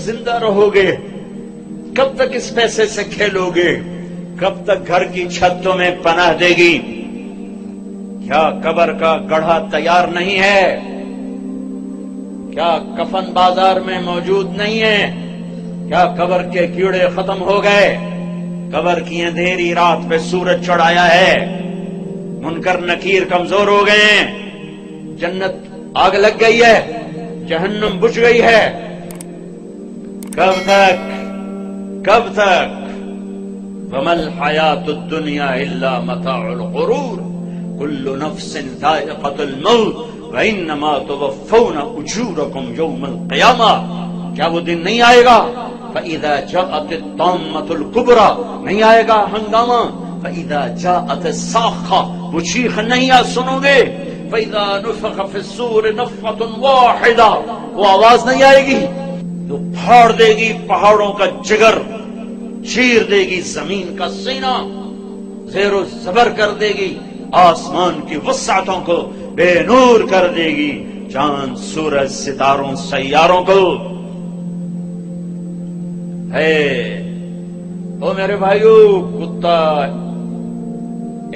زندہ رہو گے؟ کب تک اس پیسے سے کھیلو گے؟ کب تک گھر کی چھتوں میں پناہ دے گی؟ کیا قبر کا گڑھا تیار نہیں ہے؟ کیا کفن بازار میں موجود نہیں ہے؟ کیا قبر کے کیڑے ختم ہو گئے؟ قبر کی اندھیری رات پہ سورج چڑھایا ہے، منکر نکیر کمزور ہو گئے ہیں، جنت آگ لگ گئی ہے، جہنم بجھ گئی ہے۔ کب تک؟ کب تک؟ وَمَا الْحَيَاةُ الدُّنْيَا إِلَّا مَتَاعُ الْغُرُورِ كُلُّ نَفْسٍ ذَائِقَةُ الْمَوْتِ وَإِنَّمَا تُوَفَّوْنَ أُجُورَكُمْ يَوْمَ الْقِيَامَةِ۔ کیا وہ دن نہیں آئے گا؟ فَإِذَا جَاءَتِ الطَّامَّةُ الْكُبْرَىٰ، نہیں آئے گا ہنگامہ؟ فَإِذَا جَاءَتِ الصَّاخَّةُ، وہ چیخ نہیں سنو گے؟ فَإِذَا نُفِخَ فِي الصُّورِ نَفْخَةٌ وَاحِدَةٌ، وہ آواز نہیں آئے گی تو پھاڑ دے گی پہاڑوں کا جگر، چیر دے گی زمین کا سینہ، زیر و زبر کر دے گی آسمان کی وسعتوں کو، بے نور کر دے گی چاند سورج ستاروں سیاروں کو۔ ہے او میرے بھائیو، کتا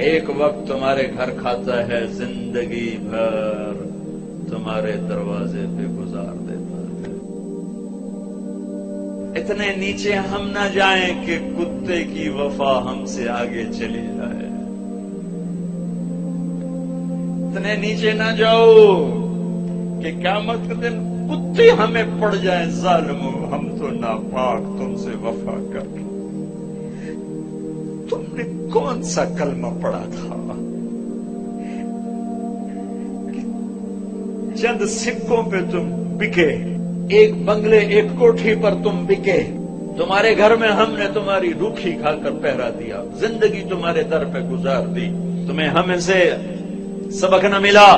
ایک وقت تمہارے گھر کھاتا ہے، زندگی بھر تمہارے دروازے پہ گزار دیتا ہے۔ اتنے نیچے ہم نہ جائیں کہ کتے کی وفا ہم سے آگے چلی جائے، اتنے نیچے نہ جاؤ کہ قیامت کے دن کتے ہمیں پڑ جائیں، ظالمو ہم تو ناپاک تم سے وفا کر کے۔ تم نے کون سا کلمہ پڑھا تھا؟ چند سکوں پہ تم بکے، ایک بنگلے ایک کوٹھی پر تم بکے، تمہارے گھر میں ہم نے تمہاری روکھی کھا کر پہرا دیا، زندگی تمہارے در پہ گزار دی، تمہیں ہمیں سے سبق نہ ملا۔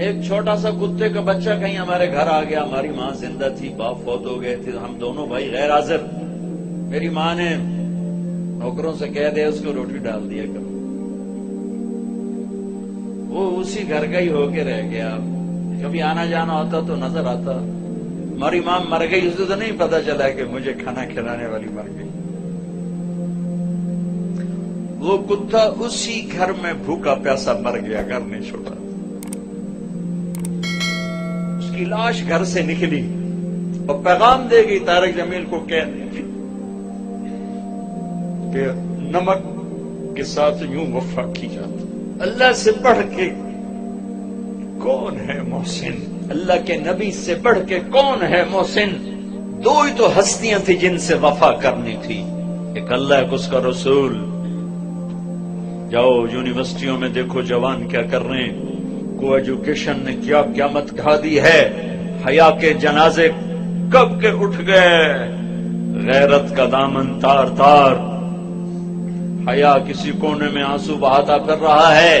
ایک چھوٹا سا کتے کا بچہ کہیں ہمارے گھر آ گیا، ہماری ماں زندہ تھی، باپ فوت ہو گئے تھے، ہم دونوں بھائی غیر حاضر، میری ماں نے نوکروں سے کہہ دیا اس کو روٹی ڈال دیا کرو، وہ اسی گھر کا ہی ہو کے رہ گیا، کبھی آنا جانا ہوتا تو نظر آتا۔ ہماری ماں مر گئی، اسے تو نہیں پتا چلا کہ مجھے کھانا کھلانے والی مر گئی۔ وہ کتا اسی گھر میں بھوکا پیاسا مر گیا، گھر نہیں چھوڑا، اس کی لاش گھر سے نکلی اور پیغام دے گی طارق جمیل کو کہ نمک کے ساتھ یوں وفا کی جاتی۔ اللہ سے بڑھ کے کون ہے محسن؟ اللہ کے نبی سے بڑھ کے کون ہے محسن؟ دو ہی تو ہستیاں تھی جن سے وفا کرنی تھی، ایک اللہ ایک اس کا رسول۔ جاؤ یونیورسٹیوں میں دیکھو جوان کیا کر رہے ہیں، کو ایجوکیشن نے کیا قیامت ڈھا دی ہے، حیا کے جنازے کب کے اٹھ گئے، غیرت کا دامن تار تار، حیا کسی کونے میں آنسو بہاتا پھر رہا ہے۔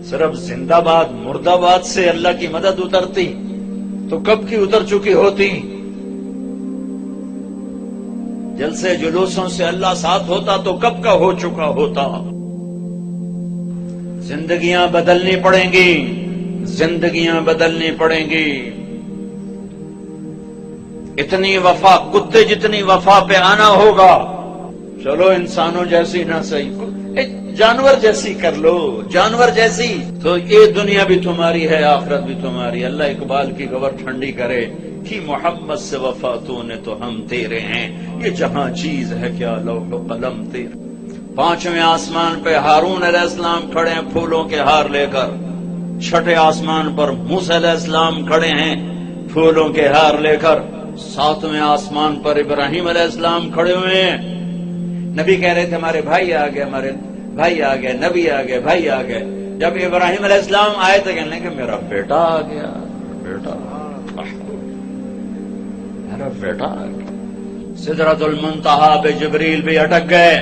صرف زندہ باد مردہ باد سے اللہ کی مدد اترتی تو کب کی اتر چکی ہوتی، جلسے جلوسوں سے اللہ ساتھ ہوتا تو کب کا ہو چکا ہوتا۔ زندگیاں بدلنی پڑیں گی، زندگیاں بدلنی پڑیں گی۔ اتنی وفا، کتے جتنی وفا پہ آنا ہوگا۔ چلو انسانوں جیسی نہ صحیح، جانور جیسی کر لو، جانور جیسی، تو یہ دنیا بھی تمہاری ہے، آخرت بھی تمہاری۔ اللہ اقبال کی خبر ٹھنڈی کرے کہ محمد سے وفا تو نے تو ہم تیرے ہیں، یہ جہاں چیز ہے کیا لوح و قلم تیرے۔ پانچویں آسمان پہ ہارون علیہ السلام کھڑے ہیں پھولوں کے ہار لے کر، چھٹے آسمان پر موسیٰ علیہ السلام کھڑے ہیں پھولوں کے ہار لے کر، ساتویں آسمان پر ابراہیم علیہ السلام کھڑے ہوئے ہیں۔ نبی کہہ رہے تھے ہمارے بھائی آ گئے، ہمارے بھائی آ گئے، نبی آ گئے، بھائی آ گئے۔ جب ابراہیم علیہ السلام آئے تو کہنے کہ میرا بیٹا آ گیا، بیٹا میرا بیٹا آ گیا۔ سدرۃ المنتہا پہ جبریل بھی اٹک گئے،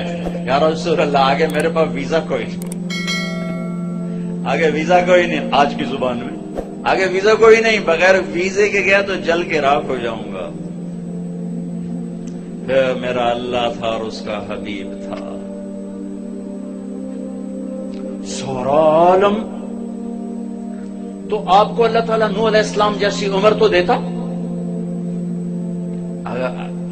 یا رسول اللہ آگے میرے پاس ویزا کوئی نہیں، آگے ویزا کوئی نہیں، آج کی زبان میں آگے ویزا کوئی نہیں، بغیر ویزے کے گیا تو جل کے راکھ ہو جاؤں گا۔ پھر میرا اللہ تھا اور اس کا حبیب تھا، سارا عالم. تو آپ کو اللہ تعالیٰ نوح علیہ السلام جیسی عمر تو دیتا.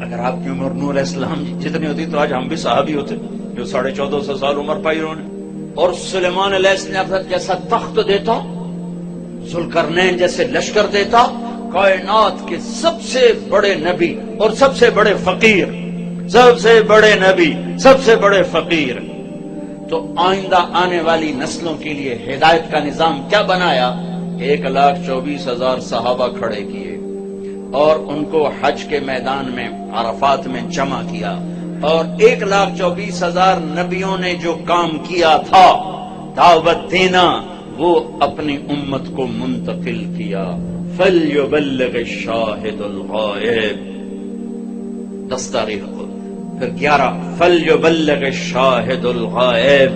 اگر آپ کی عمر نوح علیہ السلام جتنی ہوتی تو آج ہم بھی صحابی ہوتے جو 1450 سال عمر پائی انہوں نے. اور سلیمان علیہ السلام جیسا تخت دیتا, ذوالقرنین جیسے لشکر دیتا, کائنات کے سب سے بڑے نبی اور سب سے بڑے فقیر, سب سے بڑے نبی, سب سے بڑے فقیر. تو آئندہ آنے والی نسلوں کے لیے ہدایت کا نظام کیا بنایا؟ 1,24,000 صحابہ کھڑے کیے اور ان کو حج کے میدان میں عرفات میں جمع کیا, اور 1,24,000 نبیوں نے جو کام کیا تھا دعوت دینا, وہ اپنی امت کو منتقل کیا. فَلْيُبَلِّغِ الشَّاهِدُ الْغَائِبَ 10 تاریخ کو. پھر 11 فَلْيُبَلِّغِ الشَّاهِدُ الْغَائِبَ,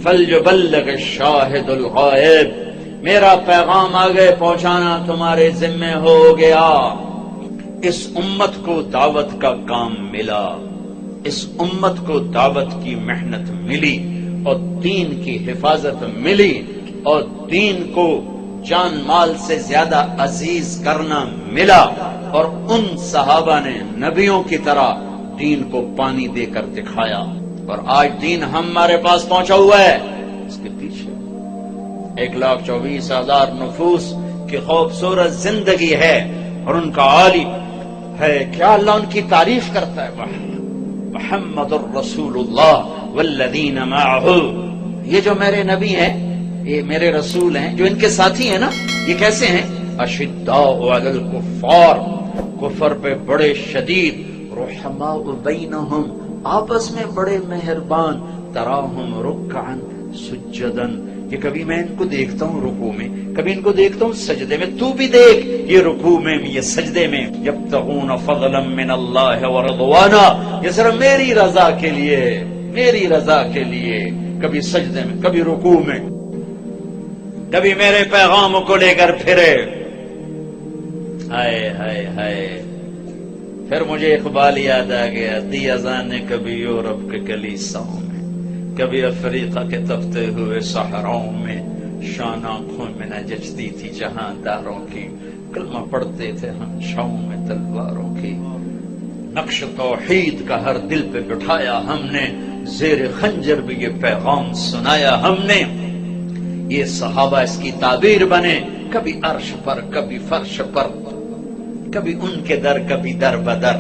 فَلْيُبَلِّغِ الشَّاهِدُ الْغَائِبَ. میرا پیغام آگے پہنچانا تمہارے ذمہ ہو گیا. اس امت کو دعوت کا کام ملا, اس امت کو دعوت کی محنت ملی, اور دین کی حفاظت ملی, اور دین کو جان مال سے زیادہ عزیز کرنا ملا. اور ان صحابہ نے نبیوں کی طرح دین کو پانی دے کر دکھایا. اور آج دین ہمارے پاس پہنچا ہوا ہے. اس کے پیچھے 1,24,000 نفوس کی خوبصورت زندگی ہے, اور ان کا عالی ہے. کیا اللہ ان کی تعریف کرتا ہے؟ محمد الرسول اللہ والذین معہ. یہ جو میرے نبی ہیں, یہ میرے رسول ہیں, جو ان کے ساتھی ہیں نا, یہ کیسے ہیں؟ اشداء علی الکفار, کفر پہ بڑے شدید, رحماء بینہم, آپس میں بڑے مہربان, تراہم رکعا سجدا. کہ کبھی میں ان کو دیکھتا ہوں رکوع میں, کبھی ان کو دیکھتا ہوں سجدے میں. تو بھی دیکھ, یہ رکوع میں, یہ سجدے میں. یبتغون فضلا من اللہ ورضوانا, یہ صرف میری رضا کے لیے, میری رضا کے لیے. کبھی سجدے میں, کبھی رکوع میں, کبھی میرے پیغام کو لے کر پھرے. ہائے ہائے ہائے. پھر مجھے اقبال یاد آ گیا, دی اذان نے کبھی یورپ کے کلیساؤں میں, کبھی افریقہ کے تپتے ہوئے صحراؤں میں, شان آنکھوں میں نہ جچتی تھی جہاں داروں کی, کلمہ پڑھتے تھے ہم چھاؤں میں تلواروں کی. نقش توحید کا ہر دل پہ بٹھایا ہم نے, زیر خنجر بھی یہ پیغام سنایا ہم نے. یہ صحابہ اس کی تعبیر بنے, کبھی عرش پر, کبھی فرش پر, کبھی ان کے در, کبھی در بدر.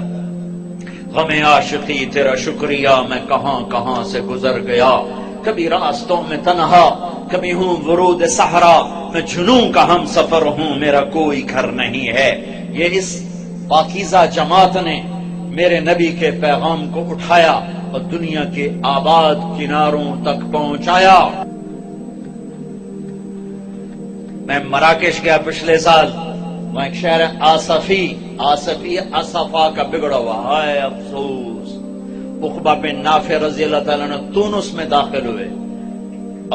غم عاشقی تیرا شکریہ میں کہاں کہاں سے گزر گیا, کبھی راستوں میں تنہا, کبھی ہوں ورود صحرا, میں جنوں کا ہم سفر ہوں, میرا کوئی گھر نہیں ہے. یہ اس پاکیزہ جماعت نے میرے نبی کے پیغام کو اٹھایا اور دنیا کے آباد کناروں تک پہنچایا. میں مراکش گیا پچھلے سال, وہاں ایک شہر ہے آصفی, آصفی اصفا کا بگڑا ہوا. ہائے افسوس, عقبہ بن نافع رضی اللہ تعالیٰ نے تونس میں داخل ہوئے,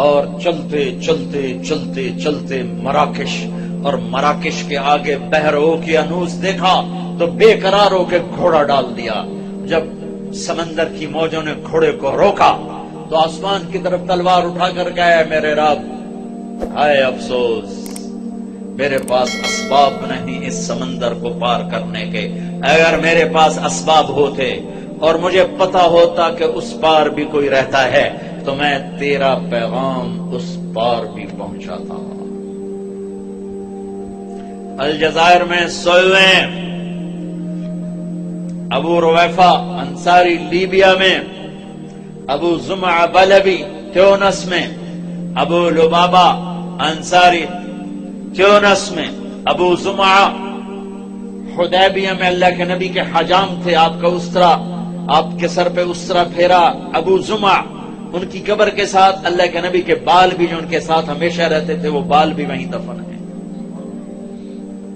اور چلتے چلتے چلتے چلتے مراکش, اور مراکش کے آگے بحر اوقیانوس دیکھا تو بے قرار ہو کے گھوڑا ڈال دیا. جب سمندر کی موجوں نے گھوڑے کو روکا تو آسمان کی طرف تلوار اٹھا کر گئے, میرے رب ہائے افسوس, میرے پاس اسباب نہیں اس سمندر کو پار کرنے کے. اگر میرے پاس اسباب ہوتے اور مجھے پتا ہوتا کہ اس پار بھی کوئی رہتا ہے تو میں تیرا پیغام اس پار بھی پہنچاتا. الجزائر میں سوئے ابو رویفہ انصاری لیبیا میں, ابو زمعہ بلبی تیونس میں, ابو لبابہ انصاری تیونس میں, ابو زمعہ حدیبیہ میں اللہ کے نبی کے حجام تھے, آپ کا اسرا, آپ کے سر پہ اسرا پھیرا ابو زمعہ, ان کی قبر کے ساتھ اللہ کے نبی کے بال بھی جو ان کے ساتھ ہمیشہ رہتے تھے وہ بال بھی وہیں دفن ہیں.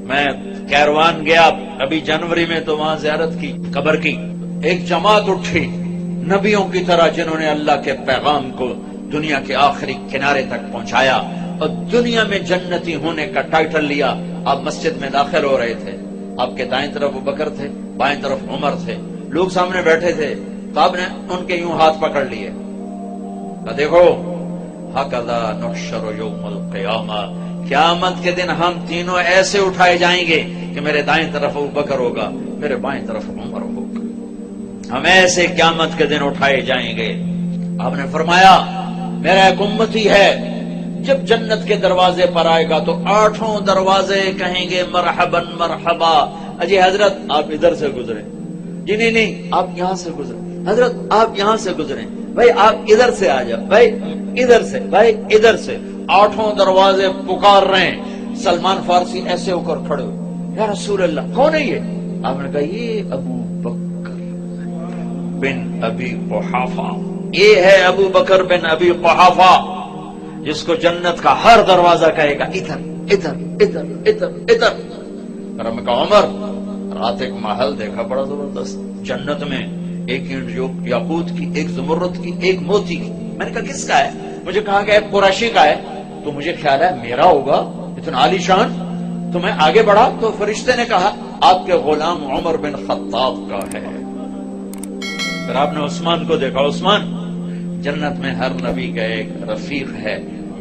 میں کیروان گیا ابھی جنوری میں تو وہاں زیارت کی قبر کی. ایک جماعت اٹھی نبیوں کی طرح جنہوں نے اللہ کے پیغام کو دنیا کے آخری کنارے تک پہنچایا اور دنیا میں جنتی ہونے کا ٹائٹل لیا. آپ مسجد میں داخل ہو رہے تھے, آپ کے دائیں طرف ابوبکر تھے, بائیں طرف عمر تھے, لوگ سامنے بیٹھے تھے, تو آپ نے ان کے یوں ہاتھ پکڑ لیے, دیکھو ہکذا نحشر یوم القیامہ، قیامت کے دن ہم تینوں ایسے اٹھائے جائیں گے کہ میرے دائیں طرف ابو بکر ہوگا، میرے بائیں طرف عمر ہوگا، ہم ایسے قیامت کے دن اٹھائے جائیں گے۔ آپ نے فرمایا میرا ایک امتی ہے، جب جنت کے دروازے پر آئے گا تو 8 دروازے کہیں گے مرحباً مرحبا۔ اجی حضرت آپ ادھر سے گزرے، جی نہیں آپ یہاں سے گزرے، حضرت آپ یہاں سے گزریں، بھائی آپ ادھر سے آ جاؤ، بھائی ادھر سے، بھائی ادھر سے۔ 8 دروازے پکار رہے ہیں۔ سلمان فارسی ایسے ہو کر کھڑے ہوئے، یا رسول اللہ کون ہے یہ؟ آپ نے کہا یہ ابو بکر بن ابی قحافہ، یہ ہے ابو بکر بن ابی قحافہ، جس کو جنت کا ہر دروازہ کہے گا ادھر ادھر ادھر ادھر ادھر۔ اور میں کہا عمر رات ایک محل دیکھا بڑا زبردست، جنت میں ایک اینٹ جو یاقوت کی، ایک زمرد کی، ایک موتی کی۔ میں نے کہا کس کا ہے؟ مجھے کہا کہ ایک قریشی کا ہے، تو مجھے خیال ہے میرا ہوگا، اتنا عالی شان۔ تو میں آگے بڑھا تو فرشتے نے کہا آپ کے غلام عمر بن خطاب کا ہے۔ پھر آپ نے عثمان کو دیکھا، عثمان جنت میں ہر نبی کا ایک رفیق ہے،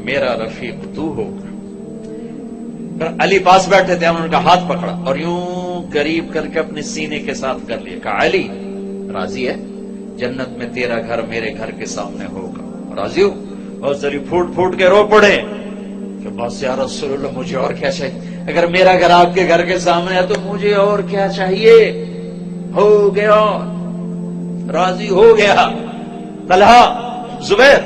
میرا رفیق تو ہوگا۔ پھر علی پاس بیٹھے تھے، انہوں نے کہا ہاتھ پکڑا اور یوں قریب کر کے اپنے سینے کے ساتھ کر لیا، کہا علی راضی ہے؟ جنت میں تیرا گھر میرے گھر کے سامنے ہوگا، راضی ہو؟ اور ذری پھوٹ پھوٹ کے رو پڑے کہ بس یا رسول اللہ مجھے اور کیا چاہیے؟ اگر میرا گھر آپ کے گھر کے سامنے ہے تو مجھے اور کیا چاہیے؟ ہو گیا، راضی ہو گیا۔ طلحہ، زبیر،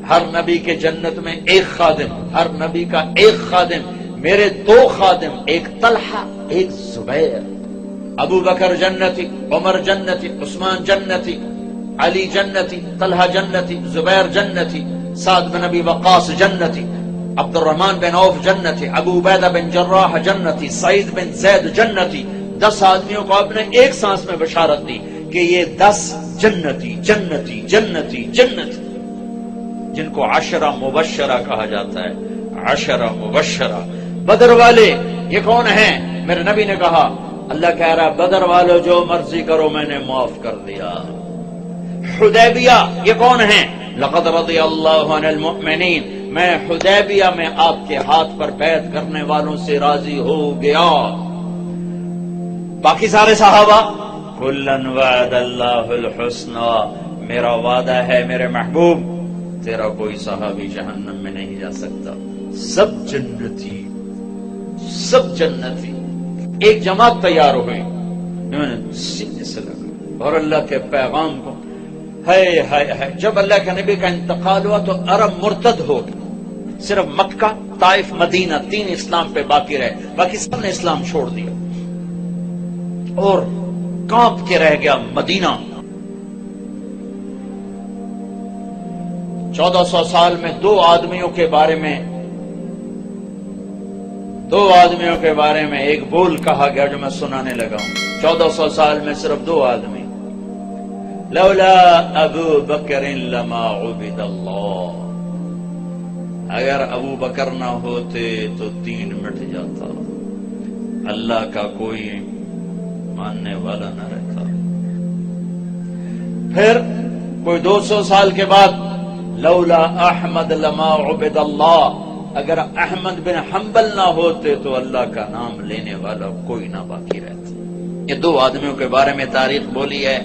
ہر نبی کے جنت میں ایک خادم، ہر نبی کا ایک خادم، میرے 2 خادم، ایک طلحہ ایک زبیر۔ ابو بکر جنتی، عمر جنتی، عثمان جنتی، علی جنتی، طلحہ جنتی، زبیر جنتی، سعد بن ابی وقاص جنتی، عبد الرحمن بن عوف جنتی، ابو عبیدہ بن جراح جنتی، سعید بن زید جنتی۔ 10 آدمیوں کو آپ نے ایک سانس میں بشارت دی کہ یہ 10 جنتی جنتی جنتی جنتی، جن کو 10 مبشرہ کہا جاتا ہے، 10 مبشرہ۔ بدر والے یہ کون ہیں؟ میرے نبی نے کہا اللہ کہہ رہا بدر والو جو مرضی کرو میں نے معاف کر دیا۔ حدیبیہ یہ کون ہیں؟ لقد رضی اللہ عن المؤمنین، میں حدیبیہ میں آپ کے ہاتھ پر بیعت کرنے والوں سے راضی ہو گیا۔ باقی سارے صحابہ کلن وعد اللہ الحسنى، میرا وعدہ ہے میرے محبوب تیرا کوئی صحابی جہنم میں نہیں جا سکتا، سب جنتی، سب جنتی۔ ایک جماعت تیار ہوئی، انہوں نے سینے سے لگا اور اللہ کے پیغام کو ہائے ہائے ہائے۔ جب اللہ کے نبی کا انتقال ہوا تو عرب مرتد ہو گئے، صرف مکہ، طائف، مدینہ 3 اسلام پہ باقی رہے، باقی سب نے اسلام چھوڑ دیا اور کانپ کے رہ گیا مدینہ۔ 1400 سال میں 2 آدمیوں کے بارے میں، 2 آدمیوں کے بارے میں ایک بول کہا گیا جو میں سنانے لگا ہوں۔ 1400 سال میں صرف 2 آدمی، لولا ابو بکر لما عبد اللہ، اگر ابو بکر نہ ہوتے تو دین مٹ جاتا، اللہ کا کوئی ماننے والا نہ رہتا۔ پھر کوئی 200 سال کے بعد لولا احمد لما عبد اللہ، اگر احمد بن حنبل نہ ہوتے تو اللہ کا نام لینے والا کوئی نہ باقی رہتا۔ یہ 2 آدمیوں کے بارے میں تاریخ بولی ہے،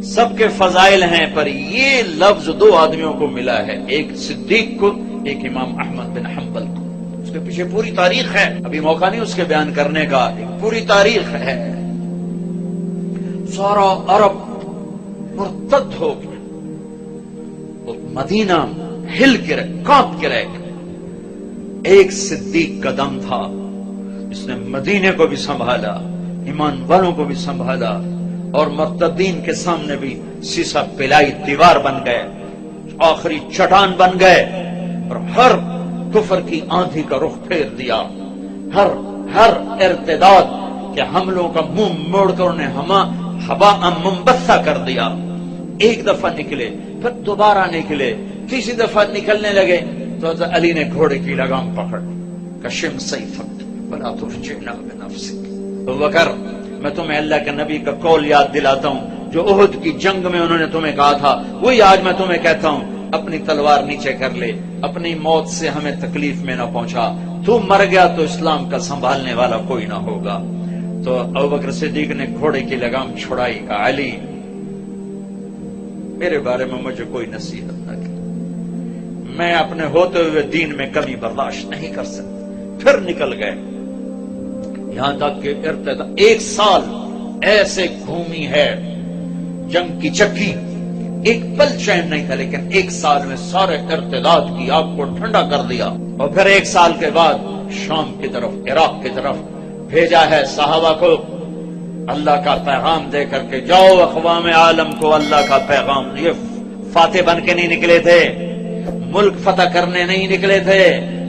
سب کے فضائل ہیں، پر یہ لفظ 2 آدمیوں کو ملا ہے، ایک صدیق کو، ایک امام احمد بن حنبل کو۔ اس کے پیچھے پوری تاریخ ہے، ابھی موقع نہیں اس کے بیان کرنے کا، ایک پوری تاریخ ہے۔ سارا عرب مرتد ہو گیا، مدینہ ہل کے رہ، کانپ کے رہ گیا۔ ایک صدیق کا دم تھا، اس نے مدینے کو بھی سنبھالا، ایمان والوں کو بھی سنبھالا، اور مرتدین کے سامنے بھی سیسا پلائی دیوار بن گئے، آخری چٹان بن گئے، اور ہر کفر کی آندھی کا رخ پھیر دیا، ہر ارتداد کے حملوں کا منہ موڑ کر انہیں ہوا منبثہ کر دیا۔ ایک دفعہ نکلے، پھر دوبارہ نکلے، تیسری دفعہ نکلنے لگے تو حضرت علی نے گھوڑے کی لگام پکڑ، کشم سیفک ولا ترجعنا بنفسک۔ ابو بکر میں تمہیں اللہ کے نبی کا قول یاد دلاتا ہوں جو احد کی جنگ میں انہوں نے تمہیں کہا تھا، وہی آج میں تمہیں کہتا ہوں، اپنی تلوار نیچے کر لے، اپنی موت سے ہمیں تکلیف میں نہ پہنچا، تو مر گیا تو اسلام کا سنبھالنے والا کوئی نہ ہوگا۔ تو ابوبکر صدیق نے گھوڑے کی لگام چھڑائی، کہا علی میرے بارے میں مجھے کوئی نصیحت نہ کی، میں اپنے ہوتے ہوئے دین میں کمی برداشت نہیں کر سکتا۔ پھر نکل گئے، یہاں تک کہ ارتداد 1 سال ایسے گھومی ہے جنگ کی چکی، ایک پل چین نہیں تھا، لیکن 1 سال میں سارے ارتداد کی آگ کو ٹھنڈا کر دیا۔ اور پھر 1 سال کے بعد شام کی طرف، عراق کی طرف بھیجا ہے صحابہ کو اللہ کا پیغام دے کر کے، جاؤ اقوام عالم کو اللہ کا پیغام۔ یہ فاتح بن کے نہیں نکلے تھے، ملک فتح کرنے نہیں نکلے تھے،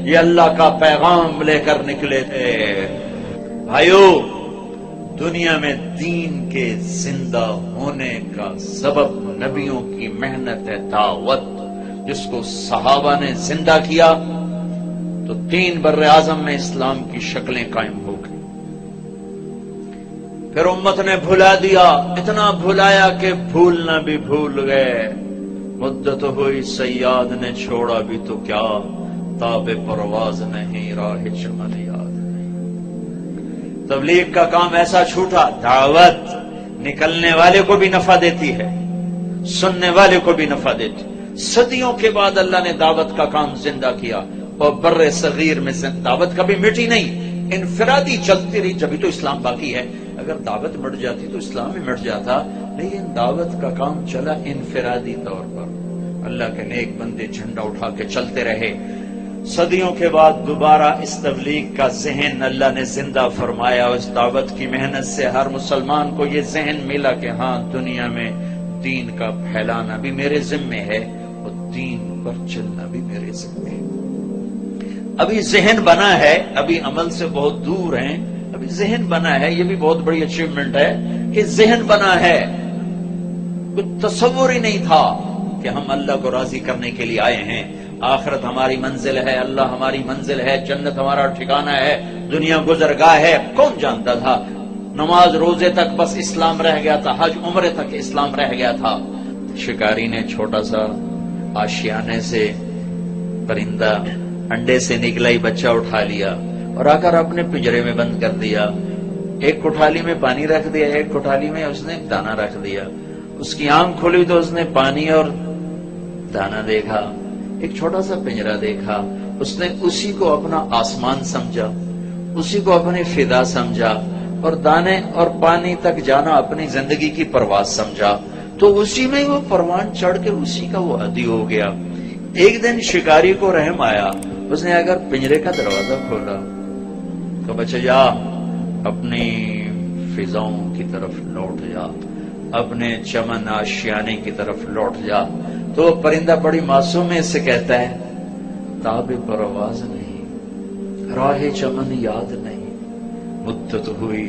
یہ اللہ کا پیغام لے کر نکلے تھے۔ بھائیو، دنیا میں دین کے زندہ ہونے کا سبب نبیوں کی محنت ہے، دعوت، جس کو صحابہ نے زندہ کیا تو 3 بر اعظم میں اسلام کی شکلیں قائم ہو گئی۔ پھر امت نے بھلا دیا، اتنا بھلایا کہ بھولنا بھی بھول گئے۔ مدت ہوئی سیاد نے چھوڑا بھی تو کیا، تاب پرواز نہیں راہ چمن یاد نہیں۔ تبلیغ کا کام ایسا چھوٹا، دعوت نکلنے والے کو بھی نفع دیتی ہے، سننے والے کو بھی نفع دیتی۔ صدیوں کے بعد اللہ نے دعوت کا کام زندہ کیا، اور بر صغیر میں دعوت کبھی مٹی نہیں، انفرادی چلتی رہی، جبھی تو اسلام باقی ہے۔ اگر دعوت مٹ جاتی تو اسلام ہی مٹ جاتا، لیکن دعوت کا کام چلا انفرادی طور پر، اللہ کے نیک بندے جھنڈا اٹھا کے چلتے رہے۔ صدیوں کے بعد دوبارہ اس تبلیغ کا ذہن اللہ نے زندہ فرمایا، اور اس دعوت کی محنت سے ہر مسلمان کو یہ ذہن ملا کہ ہاں، دنیا میں دین کا پھیلانا بھی میرے ذمے ہے، اور دین پر چلنا بھی میرے ذمے ہے۔ ابھی ذہن بنا ہے، ابھی عمل سے بہت دور ہیں، ابھی ذہن بنا ہے، یہ بھی بہت بڑی اچیومنٹ ہے کہ ذہن بنا ہے۔ کچھ تصور ہی نہیں تھا کہ ہم اللہ کو راضی کرنے کے لیے آئے ہیں، آخرت ہماری منزل ہے، اللہ ہماری منزل ہے، جنت ہمارا ٹھکانہ ہے، دنیا گزرگاہ ہے۔ کون جانتا تھا؟ نماز روزے تک بس اسلام رہ گیا تھا، حج عمرے تک اسلام رہ گیا تھا۔ شکاری نے چھوٹا سا آشیانے سے پرندہ انڈے سے نکلا ہی بچہ اٹھا لیا اور آ کر اپنے پنجرے میں بند کر دیا۔ ایک کوٹھالی میں پانی رکھ دیا، ایک کوٹھالی میں اس نے دانا رکھ دیا۔ اس کی آنکھ کھلی تو اس نے پانی اور دانا دیکھا، ایک چھوٹا سا پنجرا دیکھا، اس نے اسی کو اپنا آسمان سمجھا، اسی کو اپنی فضا سمجھا، اور دانے اور پانی تک جانا اپنی زندگی کی پرواز سمجھا، تو اسی میں وہ پروان چڑھ کے اسی کا وہ عادی ہو گیا۔ ایک دن شکاری کو رحم آیا، اس نے اگر پنجرے کا دروازہ کھولا تو بچہ جا اپنی فضاؤں کی طرف لوٹ جا، اپنے چمن آشیانے کی طرف لوٹ جا، تو پرندہ بڑی معصومی سے کہتا ہے، تاب پرواز نہیں، راہ چمن یاد نہیں، مدت ہوئی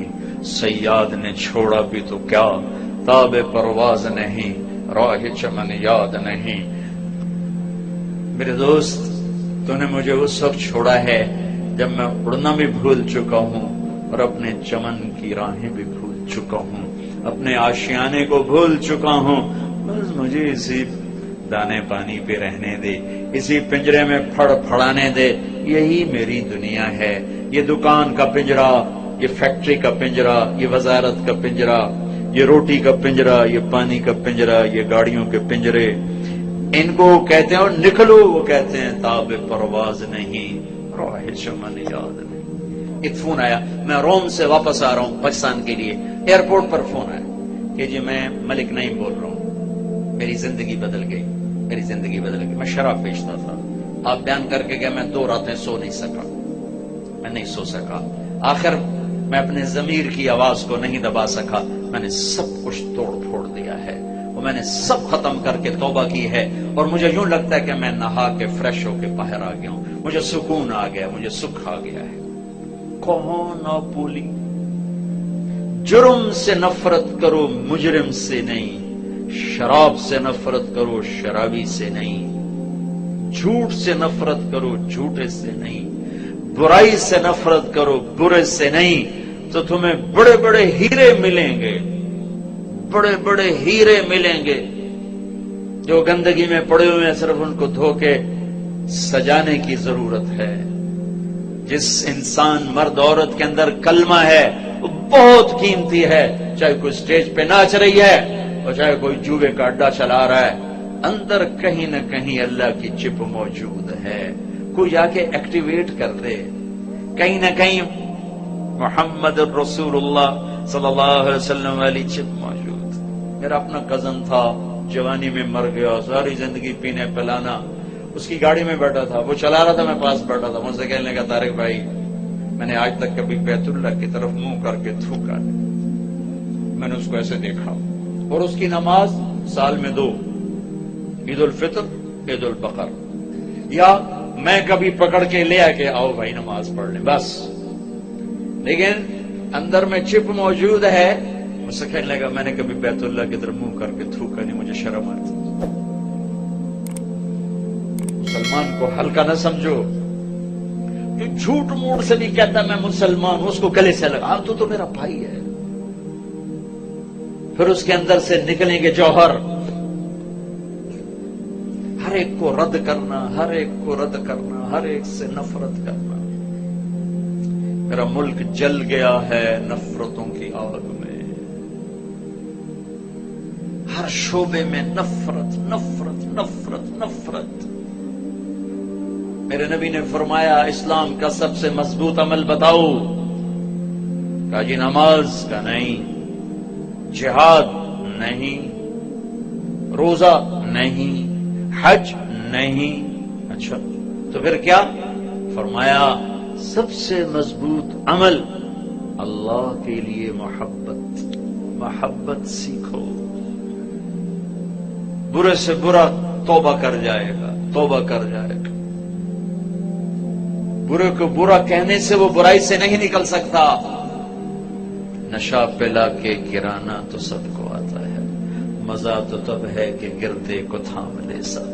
صیاد نے چھوڑا بھی تو کیا، تاب پرواز نہیں، راہ چمن یاد نہیں۔ میرے دوست، تو نے مجھے اس وقت چھوڑا ہے جب میں اڑنا بھی بھول چکا ہوں اور اپنے چمن کی راہیں بھی بھول چکا ہوں، اپنے آشیانے کو بھول چکا ہوں۔ بس مجھے اسی دانے پانی پہ رہنے دے، اسی پنجرے میں پھڑ پھڑانے دے، یہی میری دنیا ہے۔ یہ دکان کا پنجرا، یہ فیکٹری کا پنجرا، یہ وزارت کا پنجرا، یہ روٹی کا پنجرا، یہ پانی کا پنجرا، یہ گاڑیوں کے پنجرے، ان کو کہتے ہیں اور نکلو، وہ کہتے ہیں تاب پرواز نہیں، راہ چمن یاد نہیں۔ ایک فون آیا، میں روم سے واپس آ رہا ہوں پاکستان کے لیے، ایئرپورٹ پر فون آیا کہ جی میں ملک نعیم بول رہا ہوں، میری زندگی بدل گئی، میری زندگی بدل گئی۔ میں شراب بیچتا تھا، آپ بیان کر کے گیا، میں 2 راتیں سو نہیں سکا، میں نہیں سو سکا، آخر میں اپنے ضمیر کی آواز کو نہیں دبا سکا، میں نے سب کچھ توڑ پھوڑ دیا ہے، اور میں نے سب ختم کر کے توبہ کی ہے، اور مجھے یوں لگتا ہے کہ میں نہا کے فریش ہو کے باہر آ گیا ہوں، مجھے سکون آ گیا، مجھے سکھ آ گیا ہے۔ کون نہ پولی، جرم سے نفرت کرو مجرم سے نہیں، شراب سے نفرت کرو شرابی سے نہیں، جھوٹ سے نفرت کرو جھوٹے سے نہیں، برائی سے نفرت کرو برے سے نہیں، تو تمہیں بڑے بڑے ہیرے ملیں گے، بڑے بڑے ہیرے ملیں گے۔ جو گندگی میں پڑے ہوئے ہیں صرف ان کو دھو کے سجانے کی ضرورت ہے. جس انسان مرد عورت کے اندر کلمہ ہے وہ بہت قیمتی ہے، چاہے کوئی سٹیج پہ ناچ رہی ہے اور چاہے کوئی جوے کا اڈا چلا رہا ہے، اندر کہیں نہ کہیں اللہ کی چپ موجود ہے. کوئی جا کے ایکٹیویٹ کر دے، کہیں نہ کہیں محمد رسول اللہ صلی اللہ علیہ وسلم والی چپ موجود. میرا اپنا کزن تھا، جوانی میں مر گیا، ساری زندگی پینے پلانا. اس کی گاڑی میں بیٹھا تھا، وہ چلا رہا تھا، میں پاس بیٹھا تھا. مجھ سے کہنے لگا طارق بھائی میں نے آج تک کبھی بیت اللہ کی طرف منہ کر کے تھوکا نہیں. میں نے اس کو ایسے دیکھا، اور اس کی نماز سال میں 2، عید الفطر عید البقر، یا میں کبھی پکڑ کے لے آ کے آؤ بھائی نماز پڑھ لیں بس. لیکن اندر میں چپ موجود ہے. مجھ سے کہنے لگا میں نے کبھی بیت اللہ کی طرف منہ کر کے تھوکا نہیں، مجھے شرم آتی. مسلمان کو ہلکا نہ سمجھو. جو جھوٹ موٹ سے بھی کہتا میں مسلمان ہوں، اس کو گلے سے لگا، تو میرا بھائی ہے. پھر اس کے اندر سے نکلیں گے جوہر. ہر ایک کو رد کرنا، ہر ایک کو رد کرنا، ہر ایک سے نفرت کرنا. میرا ملک جل گیا ہے نفرتوں کی آگ میں. ہر شعبے میں نفرت نفرت نفرت نفرت. میرے نبی نے فرمایا اسلام کا سب سے مضبوط عمل بتاؤ؟ کہا جی نماز کا نہیں، جہاد نہیں، روزہ نہیں، حج نہیں. اچھا تو پھر کیا؟ فرمایا سب سے مضبوط عمل اللہ کے لیے محبت. محبت سیکھو. برے سے برا توبہ کر جائے گا، توبہ کر جائے گا. برے کو برا کہنے سے وہ برائی سے نہیں نکل سکتا. نشہ پلا کے گرانا تو سب کو آتا ہے، مزہ تو تب ہے کہ گردے کو تھام لے سب.